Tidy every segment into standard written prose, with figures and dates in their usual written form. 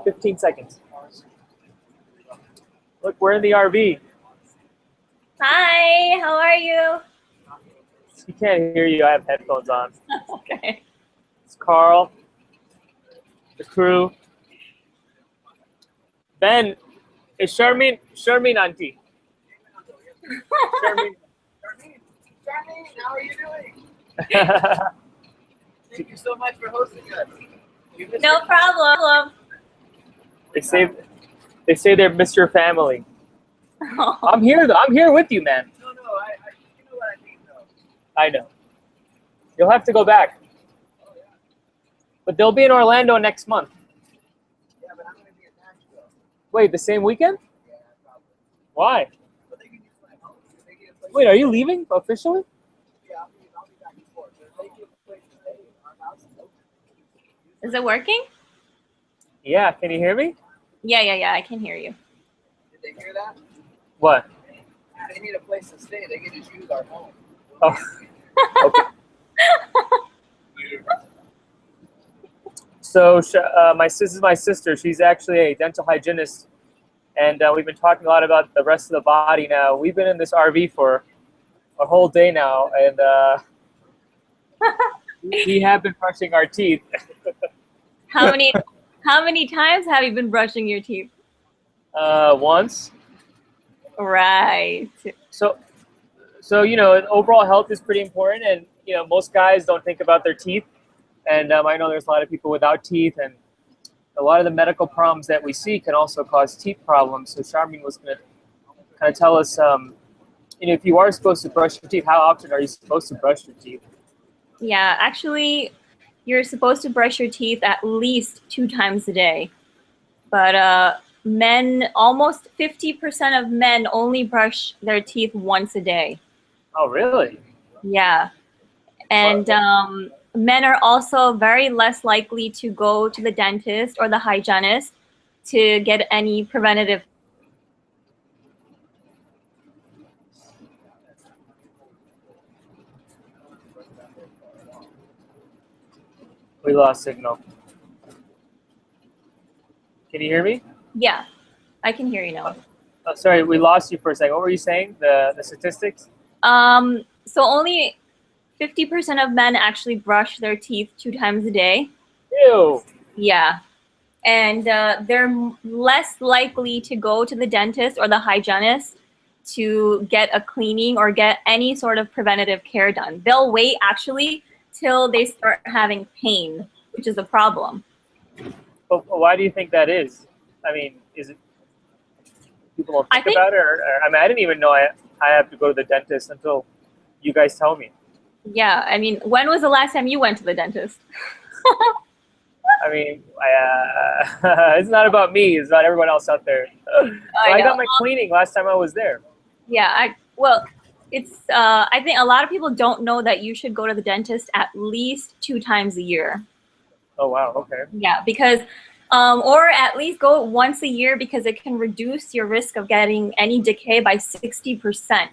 15 seconds. Look, we're in the RV. Hi, how are you? You can't hear you. I have headphones on. Okay. It's Carl, the crew. Ben, is Charmaine auntie? Charmaine. Charmaine, how are you doing? Thank you so much for hosting us. No problem. They say they're Mr. Family. I'm here though. I'm here with you, man. No, you know what I mean, though. I know. You'll have to go back. Oh, yeah. But they'll be in Orlando next month. Yeah, but I'm going to be in Nashville. Wait, the same weekend? Yeah, probably. Why? But they can use my house. They get a place Wait, are you leaving officially? Yeah, I'll be back and forth. But if they get a place to stay, our house is open. Is it working? Yeah, can you hear me? Yeah, I can hear you. Did they hear that? What? If they need a place to stay, they can just use our home. Oh, okay. So this is my sister. She's actually a dental hygienist, and we've been talking a lot about the rest of the body now. We've been in this RV for a whole day now, and we have been brushing our teeth. How many times have you been brushing your teeth? Once. Right. So overall health is pretty important, and most guys don't think about their teeth, and I know there's a lot of people without teeth, and a lot of the medical problems that we see can also cause teeth problems. So Charmaine was going to kind of tell us, if you are supposed to brush your teeth, how often are you supposed to brush your teeth? Yeah, actually, you're supposed to brush your teeth at least 2 times a day. But men, almost 50% of men only brush their teeth once a day. Oh, really? Yeah. And men are also very less likely to go to the dentist or the hygienist to get any preventative. We lost signal. Can you hear me? Yeah, I can hear you now. Oh, sorry, we lost you for a second. What were you saying? The statistics? So only 50% of men actually brush their teeth 2 times a day. Ew. Yeah. And they're less likely to go to the dentist or the hygienist to get a cleaning or get any sort of preventative care done. They'll wait actually till they start having pain, which is a problem. But why do you think that is? I mean, is it people don't think about it? Or I mean, I didn't even know I have to go to the dentist until you guys tell me. Yeah, I mean, when was the last time you went to the dentist? I mean, it's not about me. It's about everyone else out there. I got my cleaning last time I was there. Yeah, it's. I think a lot of people don't know that you should go to the dentist at least 2 times a year. Oh wow, okay. Yeah, because, or at least go once a year because it can reduce your risk of getting any decay by 60%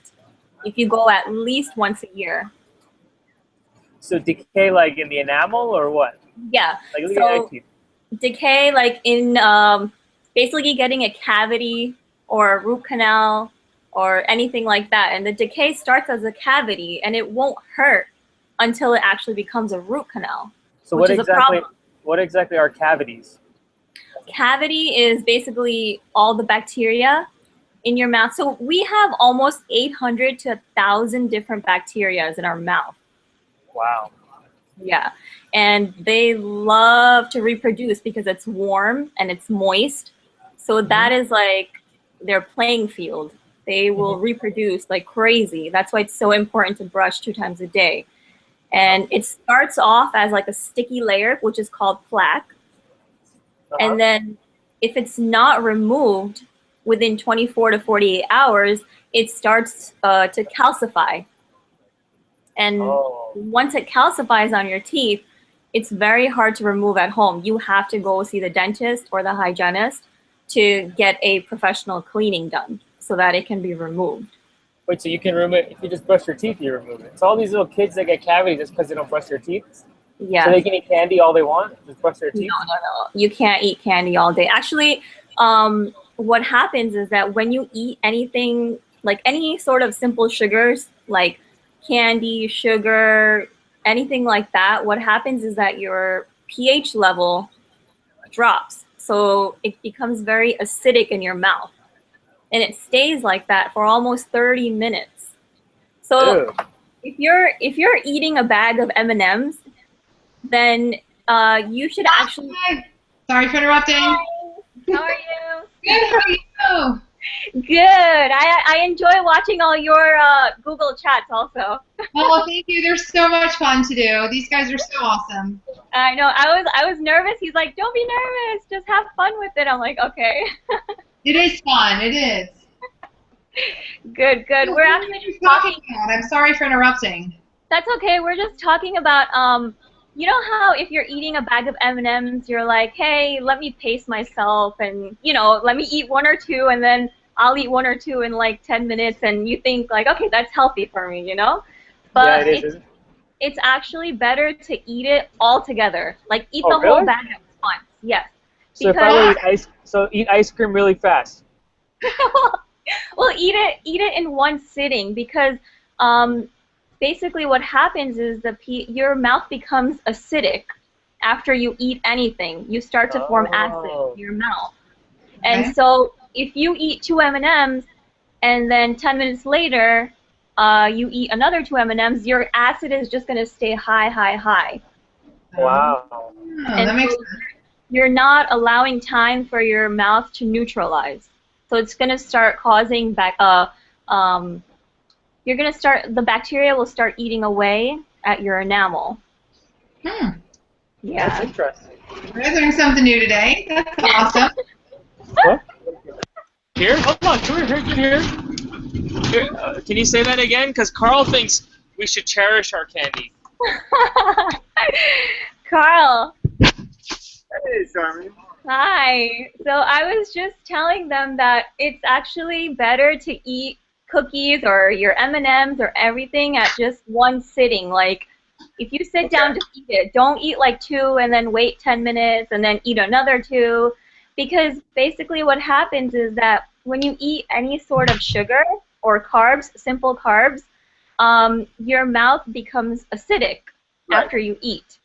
if you go at least once a year. So decay like in the enamel or what? Yeah. Like look so at teeth. Decay like in basically getting a cavity or a root canal or anything like that. And the decay starts as a cavity and it won't hurt until it actually becomes a root canal. So what exactly are cavities? Cavity is basically all the bacteria in your mouth. So we have almost 800 to 1,000 different bacteria in our mouth. Wow. Yeah. And they love to reproduce because it's warm and it's moist. So that is like their playing field. They will reproduce like crazy. That's why it's so important to brush 2 times a day. And it starts off as like a sticky layer, which is called plaque. And then if it's not removed within 24 to 48 hours, it starts to calcify. And once it calcifies on your teeth, it's very hard to remove at home. You have to go see the dentist or the hygienist to get a professional cleaning done so that it can be removed. Wait, so you can remove it if you just brush your teeth, you remove it. So all these little kids that get cavities just because they don't brush their teeth? Yeah. So they can eat candy all they want, just brush their No, teeth? no, no. You can't eat candy all day. Actually, what happens is that when you eat anything, like any sort of simple sugars, like candy, sugar, anything like that, what happens is that your pH level drops. So it becomes very acidic in your mouth. And it stays like that for almost 30 minutes. So Ew. if you're eating a bag of M&Ms, then you should actually. Hi. Sorry for interrupting. Hi, how are you? Good, how are you? Good. I enjoy watching all your Google chats also. Oh, thank you. They're so much fun to do. These guys are so awesome. I know. I was nervous. He's like, "Don't be nervous. Just have fun with it." I'm like, "Okay." It is fun. It is. Good, good. We're actually just talking. about? I'm sorry for interrupting. That's okay. We're just talking about you know how if you're eating a bag of M&Ms, you're like, "Hey, let me pace myself and, let me eat one or two and then I'll eat one or two in like 10 minutes." And you think like, "Okay, that's healthy for me," But Yeah, it is, isn't it? it's actually better to eat it all together. Like eat Oh, the whole really? bag at once. Yes. So if I were to eat ice cream really fast. Well, eat it in one sitting because basically what happens is your mouth becomes acidic after you eat anything. You start to form acid in your mouth. And Okay. so if you eat 2 M&Ms and then 10 minutes later you eat another 2 M&Ms, your acid is just going to stay high, high, high. Wow. Oh, And that makes so you're not allowing time for your mouth to neutralize. So it's going to start causing the bacteria will start eating away at your enamel. sense. Yeah. That's interesting. I learned something new today. That's awesome. What? Here? Hold on, come here. Can you say that again? Because Carl thinks we should cherish our candy. Carl, Hey, Charmin. hi. So I was just telling them that it's actually better to eat cookies or your M&Ms or everything at just one sitting. Like, if you sit down to eat it, don't eat like 2 and then wait 10 minutes and then eat another 2. Because basically what happens is that when you eat any sort of sugar or carbs, simple carbs, your mouth becomes acidic after you eat.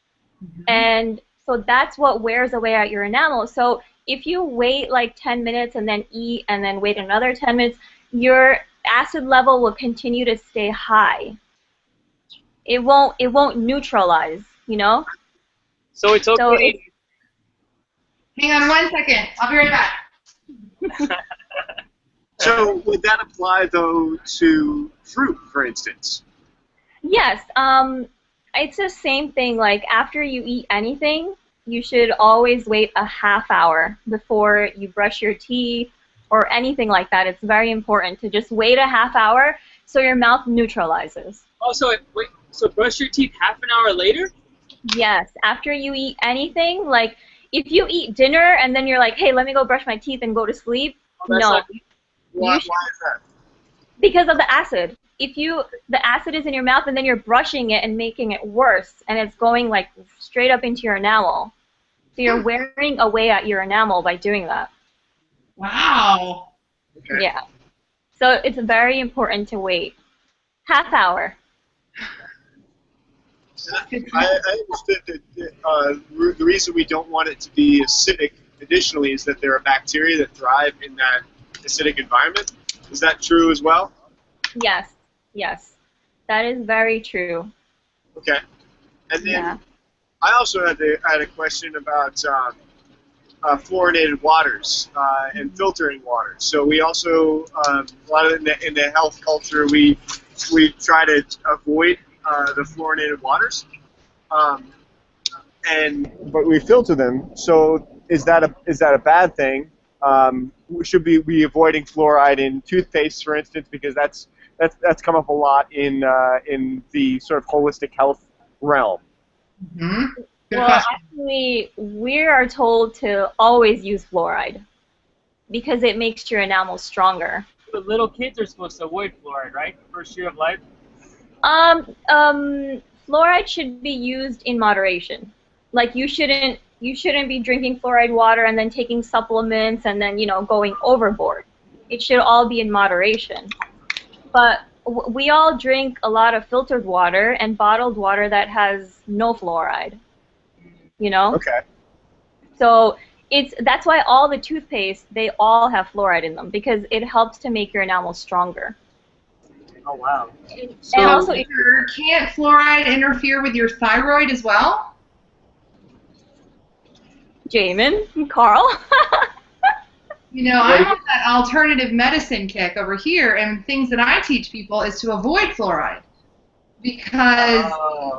And so that's what wears away at your enamel. So if you wait like 10 minutes and then eat and then wait another 10 minutes, your acid level will continue to stay high. It won't neutralize, So it's okay. So it's, Hang on 1 second. I'll be right back. So would that apply though to fruit, for instance? yes, it's the same thing. Like after you eat anything, you should always wait a half hour before you brush your teeth or anything like that. It's very important to just wait a half hour so your mouth neutralizes. Oh, so brush your teeth half an hour later? Yes, after you eat anything, like if you eat dinner and then you're like, "Hey, let me go brush my teeth and go to sleep." That's No, not- Why you is that? because of the acid. If the acid is in your mouth and then you're brushing it and making it worse, and it's going like straight up into your enamel. So you're wearing away at your enamel by doing that. Wow. Okay. Yeah. So it's very important to wait. Half hour. I understood that the reason we don't want it to be acidic, additionally, is that there are bacteria that thrive in that acidic environment. Is that true as well? Yes. Yes. That is very true. Okay. And then Yeah. I also had a question about fluorinated waters and filtering water. So we also a lot of in the health culture we try to avoid the fluorinated waters, but we filter them. So is that a bad thing? Should we be avoiding fluoride in toothpaste, for instance, because that's come up a lot in the sort of holistic health realm? Mm-hmm. Good Well, question. actually, we are told to always use fluoride because it makes your enamel stronger. But little kids are supposed to avoid fluoride, right? First year of life. fluoride should be used in moderation. Like you shouldn't be drinking fluoride water and then taking supplements and then, you know, going overboard. It should all be in moderation. But we all drink a lot of filtered water and bottled water that has no fluoride. You know? Okay. So that's why all the toothpaste, they all have fluoride in them, because it helps to make your enamel stronger. Oh, wow. So, And also, can't fluoride interfere with your thyroid as well? Jamin, Carl. You know, I'm on that alternative medicine kick over here, and things that I teach people is to avoid fluoride. Because...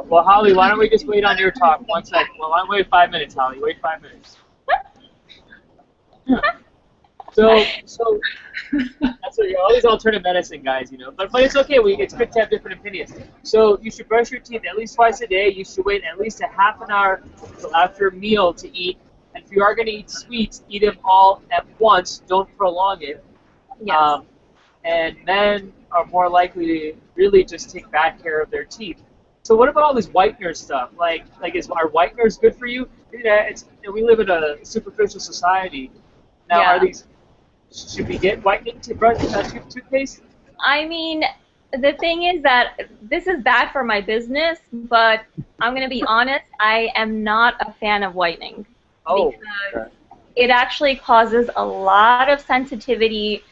well, Holly, why don't we just wait on your talk 1 second? Well, why don't we wait 5 minutes, Holly? Wait 5 minutes. So that's what all these alternative medicine guys, you know. But it's okay. It's good to have different opinions. So you should brush your teeth at least twice a day. You should wait at least a half an hour after a meal to eat. And if you are going to eat sweets, eat them all at once. Don't prolong it. Yes. And men are more likely to really just take bad care of their teeth. So what about all this whitener stuff? Like are whiteners good for you? We live in a superficial society. Now, Yeah. Should we get whitening toothpaste? I mean, the thing is that this is bad for my business, but I'm going to be honest, I am not a fan of whitening. Oh, because it actually causes a lot of sensitivity.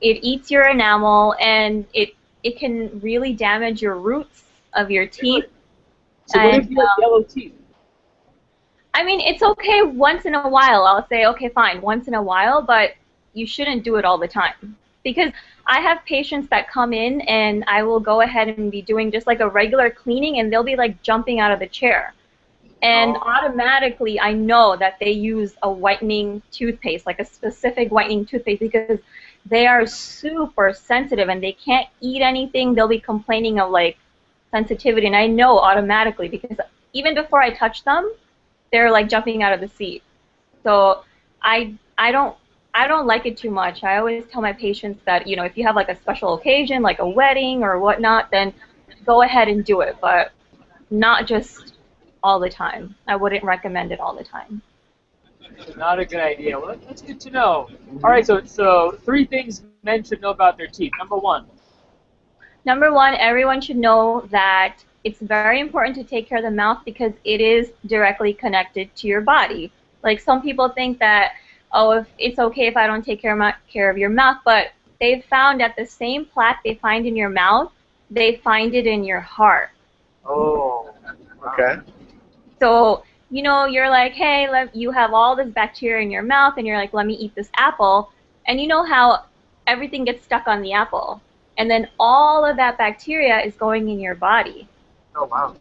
It eats your enamel, and it can really damage your roots of your teeth. So what if you have yellow teeth? I mean, it's okay once in a while. I'll say, okay, fine, once in a while, but you shouldn't do it all the time. Because I have patients that come in, and I will go ahead and be doing just like a regular cleaning, and they'll be like jumping out of the chair. And automatically, I know that they use a whitening toothpaste, like a specific whitening toothpaste, because they are super sensitive and they can't eat anything. They'll be complaining of like sensitivity, and I know automatically because even before I touch them, they're like jumping out of the seat. So I don't like it too much. I always tell my patients that, you know, if you have like a special occasion, like a wedding or whatnot, then go ahead and do it, but not just all the time. I wouldn't recommend it all the time. Not a good idea. Well, that's good to know. All right, so 3 things men should know about their teeth. Number 1. Number 1, everyone should know that it's very important to take care of the mouth because it is directly connected to your body. Like some people think that, oh, if it's okay if I don't take care of your mouth, but they've found that the same plaque they find in your mouth, they find it in your heart. Oh. Okay. So, you know, you're like, hey, you have all this bacteria in your mouth, and you're like, let me eat this apple. And you know how everything gets stuck on the apple. And then all of that bacteria is going in your body. Oh, wow.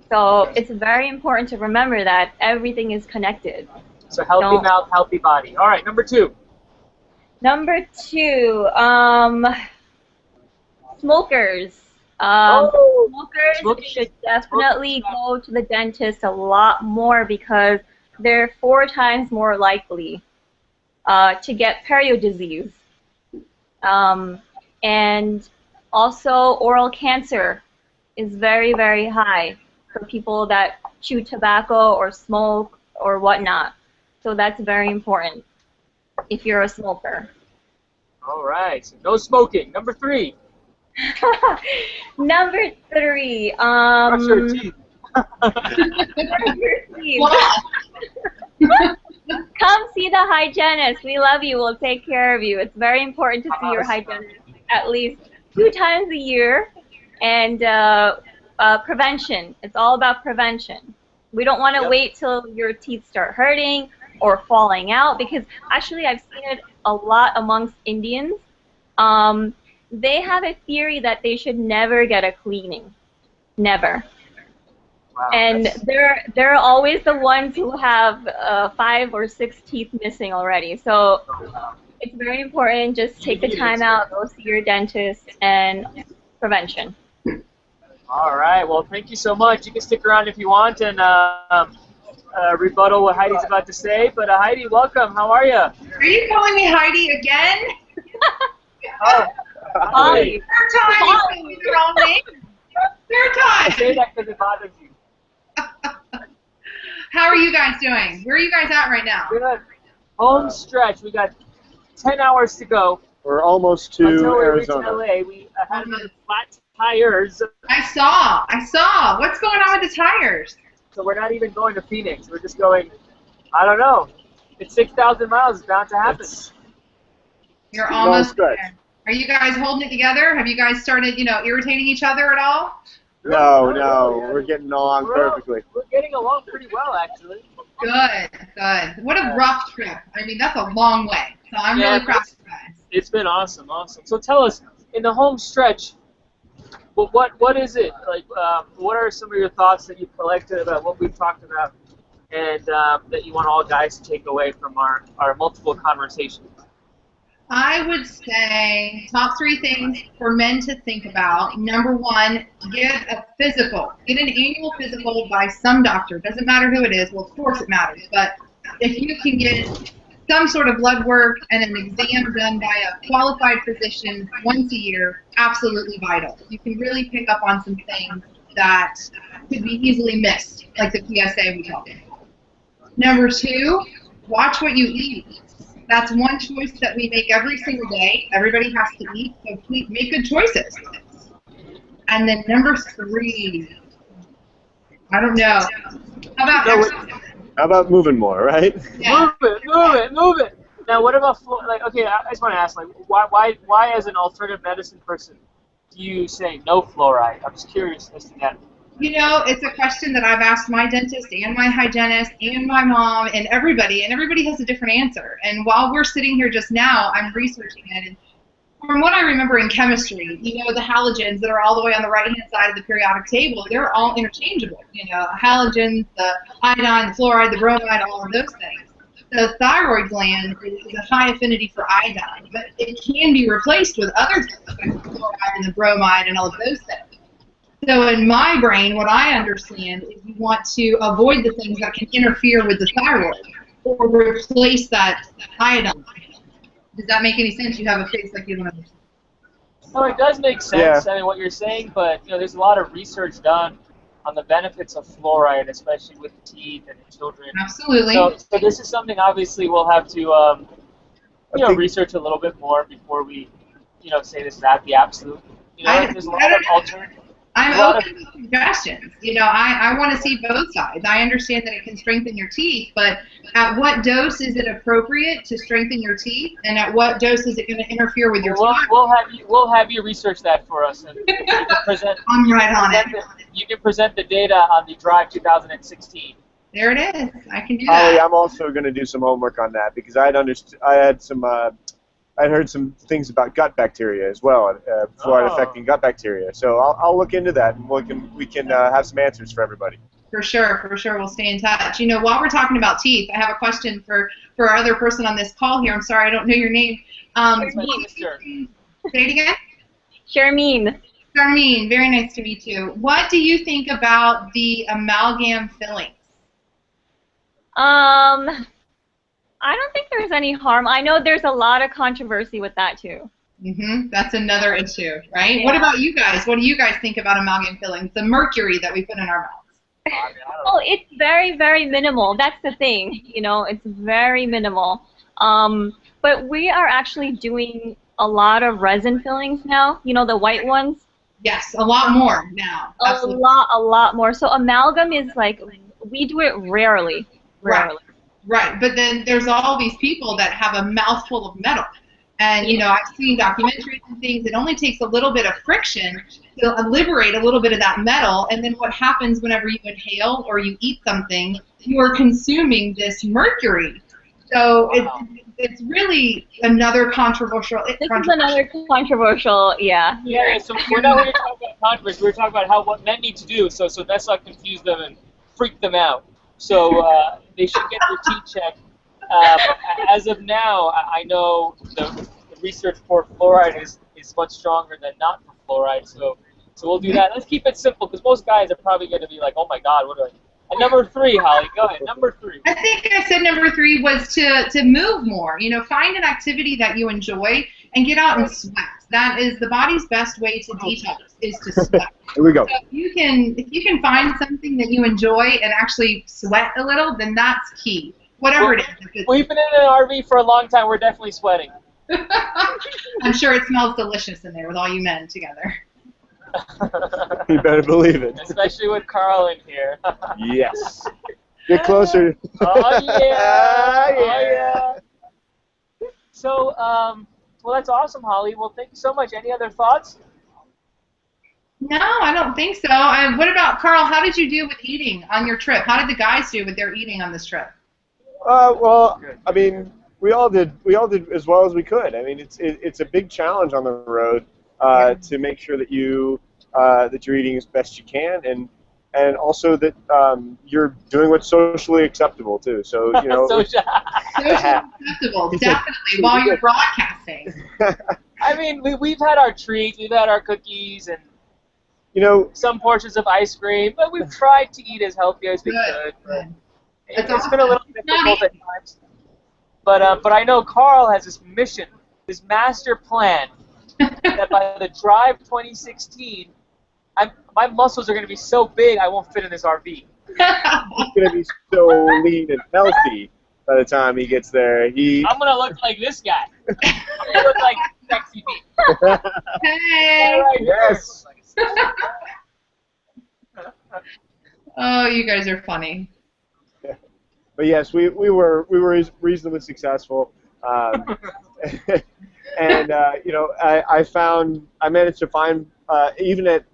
So it's very important to remember that everything is connected. So healthy mouth, healthy body. All right, number 2. Number 2, smokers. Smokers should definitely go to the dentist a lot more because they're 4 times more likely to get perio disease. And also oral cancer is very, very high for people that chew tobacco or smoke or whatnot. So that's very important if you're a smoker. All right, so no smoking. Number 3. Number 3, Brush your teeth. brush your teeth. Come see the hygienist. We love you. We'll take care of you. It's very important to see your hygienist at least 2 times a year. And prevention. It's all about prevention. We don't want to wait till your teeth start hurting or falling out because actually I've seen it a lot amongst Indians. They have a theory that they should never get a cleaning. Never. Wow, and they're always the ones who have 5 or 6 teeth missing already. So it's very important. Just take the time out, go see your dentist, and prevention. All right. Well, thank you so much. You can stick around if you want and rebuttal what Heidi's about to say. But Heidi, welcome. How are you? Are you calling me Heidi again? Oh, Holly. Third time you called me the wrong name. Fair I time. say that because it bothers you. How are you guys doing? Where are you guys at right now? Good. Home stretch. We got 10 hours to go. We're almost to Until we Arizona. reach LA. We have flat tires, I saw. What's going on with the tires? so we're not even going to Phoenix. We're just going, I don't know. It's 6,000 miles. It's bound to happen. You're Long almost stretch. there. Are you guys holding it together? Have you guys started, irritating each other at all? No, Yeah. we're getting along We're perfectly. getting along pretty well, actually. Good. What a rough trip. I mean, that's a long way. So I'm really proud of you guys. It's been awesome. So tell us, in the home stretch, what is it? Like, what are some of your thoughts that you've collected about what we've talked about and that you want all guys to take away from our multiple conversations? I would say top 3 things for men to think about. Number 1, get a physical. Get an annual physical by some doctor. Doesn't matter who it is. Well, of course it matters. But if you can get some sort of blood work and an exam done by a qualified physician once a year, absolutely vital. You can really pick up on some things that could be easily missed, like the PSA we talked about. Number 2, watch what you eat. That's one choice that we make every single day. Everybody has to eat, so please make good choices. And then number 3, I don't know. How about exercise? How about moving more, right? Yeah. Move it. Now, what about okay? I just want to ask, like, why as an alternative medicine person do you say no fluoride? I'm just curious as to that. It's a question that I've asked my dentist and my hygienist and my mom and everybody has a different answer. And while we're sitting here just now, I'm researching it. And from what I remember in chemistry, the halogens that are all the way on the right-hand side of the periodic table, they're all interchangeable. Halogens, the iodine, the fluoride, the bromide, all of those things. The thyroid gland is a high affinity for iodine, but it can be replaced with other things like the fluoride and the bromide and all of those things. So in my brain, what I understand is you want to avoid the things that can interfere with the thyroid or replace that iodine. Does that make any sense? You have a face like you don't understand. No, it does make sense. I mean, what you're saying, but there's a lot of research done on the benefits of fluoride, especially with teeth and in children. Absolutely. So this is something obviously we'll have to research a little bit more before we say this is not the absolute. There's a lot of alternatives. I'm open to suggestions. I want to see both sides. I understand that it can strengthen your teeth, but at what dose is it appropriate to strengthen your teeth, and at what dose is it going to interfere with your teeth? We'll have you research that for us, and you can present. I'm right on it. You can present the data on the Drive 2016. There it is. I can do Holly, that. I'm also going to do some homework on that because I'd heard some things about gut bacteria as well, fluoride affecting gut bacteria. So I'll look into that, and we can have some answers for everybody. For sure. We'll stay in touch. While we're talking about teeth, I have a question for our other person on this call here. I'm sorry, I don't know your name. Say it again. Charmaine. Charmaine, very nice to meet you. What do you think about the amalgam fillings? I don't think there's any harm. I know there's a lot of controversy with that too. That's another issue, right? Yeah. What about you guys? What do you guys think about amalgam fillings? The mercury that we put in our mouths. Oh, it's very, very minimal. That's the thing. It's very minimal. But we are actually doing a lot of resin fillings now. The white ones. Yes, a lot more now. Absolutely. A lot more. So amalgam is like, we do it rarely. Right, but then there's all these people that have a mouthful of metal. And, I've seen documentaries and things. It only takes a little bit of friction to liberate a little bit of that metal. And then what happens whenever you inhale or you eat something, you are consuming this mercury. So it's really another controversial. This is another controversial, yeah. Yeah, so we're not really talking about controversy. We're talking about what men need to do. So that's not confuse them and freak them out. So they should get their teeth checked. As of now, I know the research for fluoride is much stronger than not for fluoride. So we'll do that. Let's keep it simple because most guys are probably going to be like, oh my God, what do I? And number 3, Holly, go ahead. Number 3. I think I said number 3 was to move more. Find an activity that you enjoy and get out and sweat. That is the body's best way to detox, is to sweat. Here we go. So if you can find something that you enjoy and actually sweat a little, then that's key. Whatever it is. We've been in an RV for a long time. We're definitely sweating. I'm sure it smells delicious in there with all you men together. You better believe it. Especially with Carl in here. Yes. Get closer. Oh, yeah. Yeah. Oh, yeah. So, well, that's awesome, Holly. Well, thank you so much. Any other thoughts? No, I don't think so. What about Carl? How did you do with eating on your trip? How did the guys do with their eating on this trip? Well, I mean, we all did as well as we could. I mean, it's a big challenge on the road to make sure that that you're eating as best you can, and also that you're doing what's socially acceptable too. So Socially acceptable, definitely, while you're broadcasting. I mean, we've had our treats, we've had our cookies, and some portions of ice cream, but we've tried to eat as healthy as we could. It's been a little difficult at times. But I know Carl has this mission, this master plan, that by the Drive 2016, my muscles are going to be so big I won't fit in this RV. He's going to be so lean and healthy by the time he gets there. I'm going to look like this guy. I'm going to look like Sexy Pete. Hey! Right here. Yes. Oh, you guys are funny. But yes, we were reasonably successful, and I managed to find even at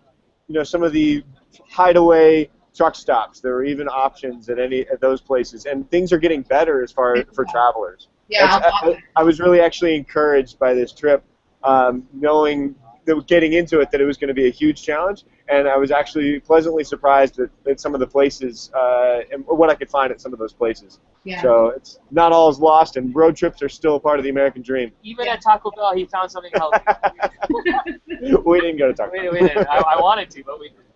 some of the hideaway truck stops, there were even options at those places, and things are getting better as far for travelers. Yeah, I was really actually encouraged by this trip, knowing that getting into it that it was going to be a huge challenge, and I was actually pleasantly surprised at some of the places and what I could find at some of those places. Yeah. So it's not all is lost, and road trips are still a part of the American dream. Even at Taco Bell, he found something healthy. We didn't go to Taco Bell. We didn't. I wanted to, but we didn't.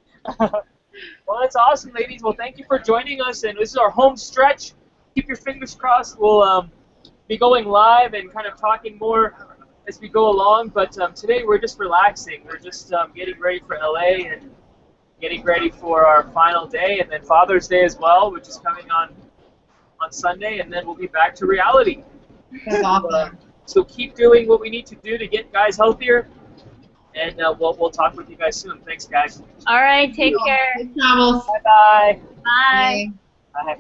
Well, that's awesome, ladies. Well, thank you for joining us, and this is our home stretch. Keep your fingers crossed. We'll be going live and kind of talking more as we go along, but today we're just relaxing. We're just getting ready for LA and getting ready for our final day, and then Father's Day as well, which is coming on Sunday, and then we'll be back to reality. That's awesome. So keep doing what we need to do to get guys healthier, and we'll talk with you guys soon. Thanks, guys. All right, take care. Good travels. Bye-bye. Bye. Bye. Bye.